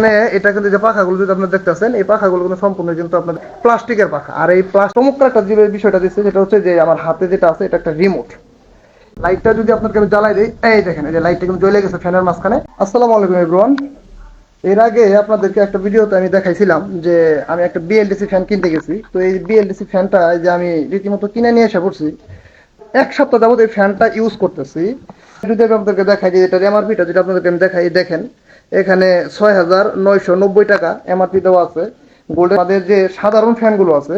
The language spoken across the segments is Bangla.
মানে এটা কিন্তু যে পাখাগুলো যদি আপনারা দেখতেছেন, এই পাখাগুলো কিন্তু সম্পূর্ণ কিন্তু আপনার প্লাস্টিকের পাখা। আর এই চমৎকার একটা যে বিষয়টা দিচ্ছে সেটা হচ্ছে যে আমার হাতে যেটা আছে এটা একটা রিমোট। লাইটটা যদি আপনাকে আমি জ্বালাই দিই, এই দেখেন এই যে লাইটটা কিন্তু জ্বলে গেছে ফ্যানের মাঝখানে। আসসালামু আলাইকুম এভরিওয়ান। এর আগে আপনাদেরকে একটা ভিডিওতে আমি দেখাইছিলাম যে আমি একটা বিএলডিসি ফ্যান কিনতে গেছি। তো এই বিএলডিসি ফ্যানটা যে আমি রীতিমতো কিনে নিয়ে এসে পড়ছি, এক সপ্তাহ যাবত এই ফ্যানটা ইউজ করতেছি। যদি আমি আপনাদেরকে দেখাই যে এটার এমআরপিটা যেটা আপনাদেরকে আমি দেখাই, দেখেন এখানে ৬,৯৯০ টাকা এমআরপি দেওয়া আছে। গোল্ডেন আমাদের যে সাধারণ ফ্যানগুলো আছে,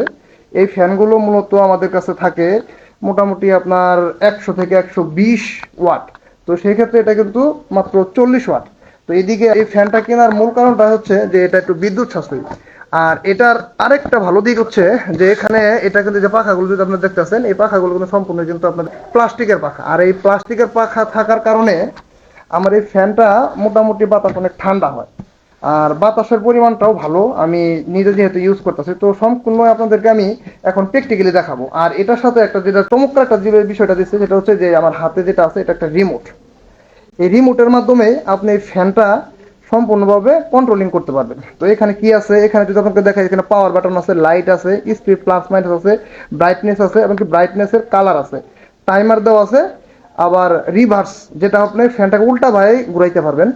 এই ফ্যানগুলো মূলত আমাদের কাছে থাকে মোটামুটি আপনার ১০০ থেকে ১২০ ওয়াট। তো সেই ক্ষেত্রে এটা কিন্তু মাত্র ৪০ ওয়াট। তো এইদিকে এই ফ্যানটা কেনার মূল কারণটা হচ্ছে যে এটা একটু বিদ্যুৎ সাশ্রয়ী। আর এটার আরেকটা ভালো দিক হচ্ছে যে এখানে এটা কিন্তু যে পাখাগুলো যদি আপনারা দেখতেছেন, এই পাখাগুলো কিন্তু সম্পূর্ণ কিন্তু আপনার প্লাস্টিকের পাখা। আর এই প্লাস্টিকের পাখা থাকার কারণে আমার এই ফ্যানটা মোটামুটি বাতাস অনেক ঠান্ডা হয়। আর বাতাসের পরিমাণটাও ভালো, আমি নিজে যেহেতু ইউজ করতেছি। তো সম্পূর্ণ আপনাদেরকে আমি এখন প্র্যাকটিক্যালি দেখাবো। আর এটার সাথে একটা যেটা চমৎকার একটা যে বিষয়টা দিচ্ছে সেটা হচ্ছে যে আমার হাতে যেটা আছে এটা একটা রিমোট। এই রিমোটের মাধ্যমে আপনি এই ফ্যানটা সম্পূর্ণভাবে কন্ট্রোলিং করতে পারবেন। তো এখানে কি আছে, এখানে যদি আপনাকে দেখাই, এখানে পাওয়ার বাটন আছে, লাইট আছে, স্পিড প্লাস মাইনাস আছে, ব্রাইটনেস আছে, এমনকি ব্রাইটনেসের কালার আছে, টাইমার দেওয়া আছে, আবার রিভার্স যেটা আপনি ফ্যানটাকে উল্টা ভাবে ঘুরাইতে পারবেন।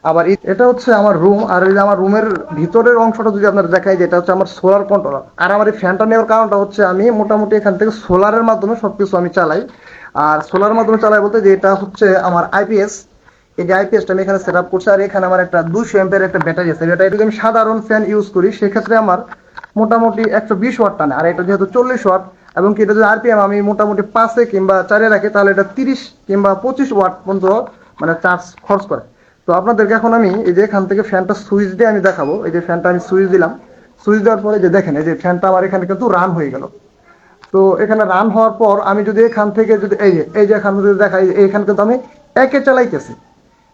আবার এটা হচ্ছে আমার রুম। আর এই যে আমার রুমের ভিতরের অংশটা যদি আপনার দেখাই, যেটা হচ্ছে আমার সোলার কন্ট্রোলার। আর আমার এই ফ্যানটা নেওয়ার কারণটা হচ্ছে আমি মোটামুটি এখান থেকে সোলারের মাধ্যমে সবকিছু আমি চালাই। আর সোলার মাধ্যমে চালাই বলতে যে এটা হচ্ছে আমার আইপিএস। এই যে আইপিএসটা আমি এখানে সেট আপ করছি। আর এখানে আমার একটা ২০০ এম্পিয়ার একটা ব্যাটারি আছে। ব্যাটারি যদি আমি সাধারণ ফ্যান ইউজ করি সেক্ষেত্রে আমার মোটামুটি ১২০ ওয়াট টানে। আর এটা যেহেতু ৪০ ওয়াট, এবং কি এটা যদি আরপিএম আমি মোটামুটি ৫-এ কিংবা ৪-এ রাখি, তাহলে এটা ৩০ কিংবা ২৫ ওয়াট পর্যন্ত মানে চার্জ খরচ করে। তো আপনাদেরকে এখন আমি এই যে এখান থেকে ফ্যানটা সুইচ দিয়ে আমি দেখাবো। এই যে ফ্যানটা আমি সুইচ দিলাম, সুইচ দেওয়ার পরে যে দেখেন এই যে ফ্যানটা আমার এখানে কিন্তু রান হয়ে গেল। তো এখানে রান হওয়ার পর আমি যদি এখান থেকে যদি এই যে এখান থেকে দেখাই, এইখান কিন্তু আমি একে চালাইতেছি,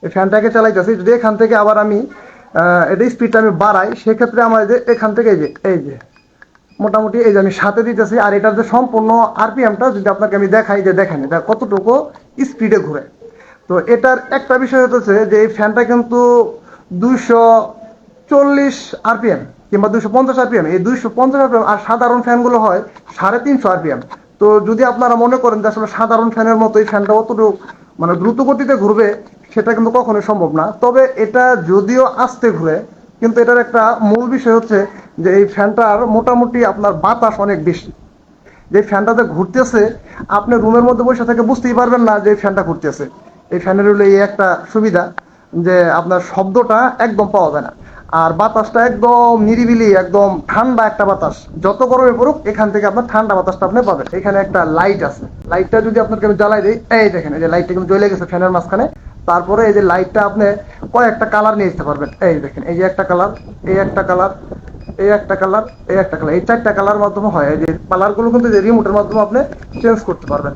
এই ফ্যানটাকে চালাইতেছি। যদি এখান থেকে আবার আমি এটা স্পিডটা আমি বাড়াই, সেক্ষেত্রে আমার যে এখান থেকে এই যে মোটামুটি এই যে আমি সাথে দিতেছি। আর এটার যে সম্পূর্ণ আরপিএমটা যদি আপনাকে আমি দেখাই, যে দেখেন এটা কতটুকু স্পিডে ঘুরে। তো এটার একটা বিষয় হচ্ছে যে এই ফ্যানটা কিন্তু ২৪০ আরপিএম কিংবা ২৫০ আরপিএম, এই ২৫০ আরপিএম। আর সাধারণ ফ্যানগুলো হয় ৩৫০ আরপিএম। তো যদি আপনারা মনে করেন যে আসলে সাধারণ ফ্যানের মতো এই ফ্যানটা অতটুকু মানে দ্রুত গতিতে ঘুরবে, সেটা কিন্তু কখনোই সম্ভব না। তবে এটা যদিও আস্তে ঘুরে, কিন্তু এটার একটা মূল বিষয় হচ্ছে যে এই ফ্যানটার মোটামুটি আপনার বাতাস অনেক বেশি। যে ফ্যানটাতে ঘুরতেছে, আপনি রুমের মধ্যে বসে থেকে বুঝতেই পারবেন না যে এই ফ্যানটা ঘুরতেছে। এই ফ্যানের হলো এই একটা সুবিধা যে আপনার শব্দটা একদম পাওয়া যায় না। আর বাতাসটা একদম নিরিবিলি, একদম ঠান্ডা একটা বাতাস। যত গরমে পড়ুক, এখান থেকে আপনার ঠান্ডা বাতাসটা আপনি পাবেন। এখানে একটা লাইট আছে, লাইটটা যদি আপনাকে আমি জ্বালাই দিই, এই দেখেন এই যে লাইটটা কিন্তু জ্বলে গেছে ফ্যানের মাঝখানে। তারপরে এই যে লাইটটা আপনি কয়েকটা কালার নিয়ে যেতে পারবেন। এই দেখেন এই যে একটা কালার, এই একটা কালার, এই একটা কালার, এই একটা কালার, এই ৪টা কালার মাধ্যমে হয়। এই যে কালারগুলো কিন্তু যে রিমোটের মাধ্যমে আপনি চেঞ্জ করতে পারবেন।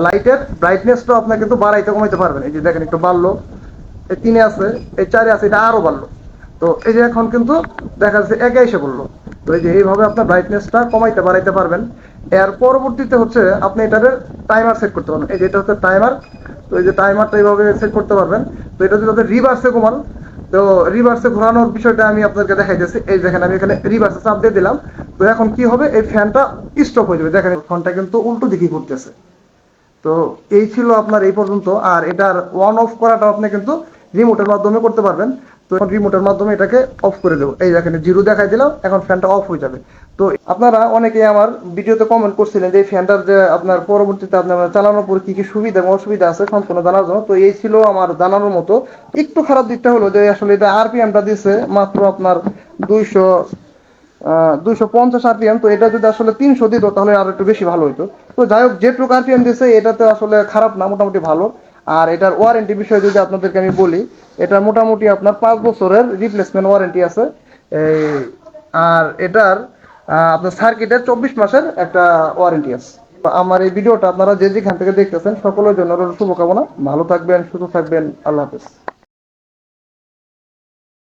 লাইটের ব্রাইটনেসটা আপনি কিন্তু বাড়াইতে কমাইতে পারবেন। এই যে দেখেন একটু বাড়লো, এই ৩-এ আছে, এই ৪-এ আছে, এটা আরো বাড়লো। তো এই যে এখন কিন্তু দেখা যাচ্ছে একে এসে বললো। তো এই যে এইভাবে আপনার ব্রাইটনেসটা কমাইতে বাড়াইতে পারবেন। এর পরবর্তীতে হচ্ছে আপনি এটার টাইমার সেট করতে পারবেন। এই যে এটা হচ্ছে টাইমার। তো এই যে টাইমারটা এইভাবে সেট করতে পারবেন। তো এটা যদি আপনি রিভার্সে ঘুমান, তো রিভার্সে ঘোরানোর বিষয়টা আমি আপনাদেরকে দেখাইতেছি। এই দেখেন আমি এখানে রিভার্সে চাপ দিয়ে দিলাম। তো এখন কি হবে, এই ফ্যানটা স্টপ হয়ে যাবে। দেখেন ফ্যানটা কিন্তু উল্টো দিকে ঘুরতেছে। তো এই ছিল আপনার এই পর্যন্ত। আর এটার অন অফ করাটা আপনি কিন্তু রিমোটের মাধ্যমে করতে পারবেন। তো এখন রিমোটের মাধ্যমে এটাকে অফ করে দেবো। এই দেখেন জিরো দেখাই দিলাম, এখন ফ্যানটা অফ হয়ে যাবে। তো আপনারা অনেকেই আমার ভিডিওতে কমেন্ট করছিলেন যে এই ফ্যানটার যে আপনার পরবর্তীতে আপনার চালানোর পর কি কি সুবিধা এবং অসুবিধা আছে সম্পূর্ণ জানার জন্য। তো এই ছিল আমার জানানোর মতো। একটু খারাপ দিকটা হলো যে আসলে এটা আরপিএমটা দিচ্ছে মাত্র আপনার ২০০ ২৫০ আরপিএম। তো এটা যদি আসলে ৩০০ দিত তাহলে আরো একটু বেশি ভালো হতো। তো যাই হোক, যেটুকু আরপিএম দিচ্ছে এটাতে আসলে খারাপ না, মোটামুটি ভালো। আর এটার ওয়ারেন্টি বিষয়ে যদি আপনাদেরকে আমি বলি, এটা মোটামুটি আপনার ৫ বছরের রিপ্লেসমেন্ট ওয়ারেন্টি আছে। এই আর এটার আপনার সার্কিটের ২৪ মাসের একটা ওয়ারেন্টি আছে। আমার এই ভিডিওটা আপনারা যে যেখান থেকে দেখতেছেন সকলের জন্য শুভকামনা। ভালো থাকবেন, সুস্থ থাকবেন। আল্লাহ হাফেজ।